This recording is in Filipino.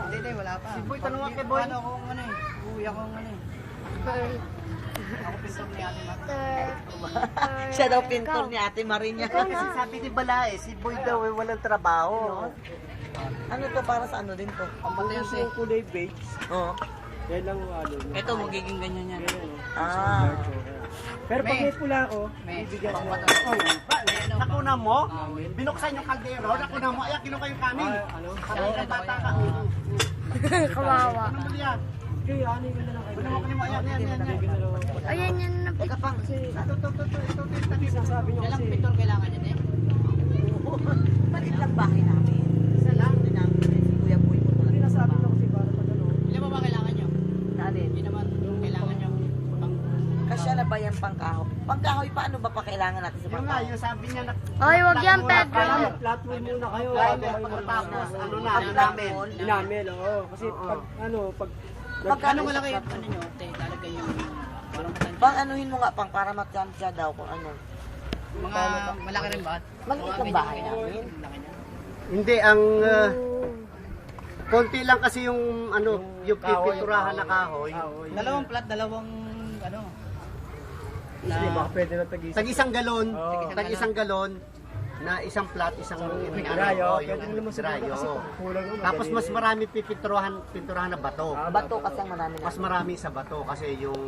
Hindi, wala pa. Si Boy, tanong nga kay Boy. Ano akong ano eh. Uwi akong ano eh. Ako pintor ni Ate Mat. Siya daw pintor ni Ate Marinya. Kasi sabi ni Bala si Boy daw eh, walang trabaho. Ano to, para sa ano din to? Pampatay Gusto eh. yung kulay beige. Oo. Yan lang ano. Ito, magiging ganyan yan. Ganyan, Ah. Pero pag may pula ko, May bibigyan ko. pampatay. Nakuna mo, binuksan yung kaldero, nakuna mo, ayan, kinuha yung kanin. Ano? Parang isang bata ka. Kawawa. Ano mo yan? Kaya ano yung ganda lang kayo? Ano mo kanimo, ayan, ayan, ayan. Ayan yan na. Teka pang, Ito. Sabi niyo Ilang kasi. pintor kailangan yan eh? maliit lang bahay namin. Isa lang. Hindi namin si Kuya Boy po talaga. Sinasabi niyo kasi para pag ano. Ilan ba kailangan nyo? Alin? Hindi naman kailangan nyo. Kasya na ba yan pangkahoy? Pangkahoy, paano ba pa kailangan natin sa Yung nga, pangkahoy? yung sabi niya na... Ay, wag yan, Pedro. Flat wool muna kayo. Tapos, ano na, Ang namin. lamon. Inamel, oo. Kasi pag ano, pag Ano malaki yung ano nyo? Lalagay yung parang matansya. Pang anuhin mo nga pang para matyansya daw kung ano. Mga malaki rin ba? Maliit ang bahay namin. Laki niya. Hindi, ang... konti lang kasi yung ano, yung pipinturahan na kahoy. Dalawang plat, dalawang ano. Hindi, baka pwede na tag-isa. Tag-isang galon, Oo. tag-isang galon na isang plat, isang Rayo, yung pwede naman sa rayo. kasi kulang naman. Tapos mas marami pipinturahan na bato. Bato kasi ang marami na. Mas marami sa bato kasi yung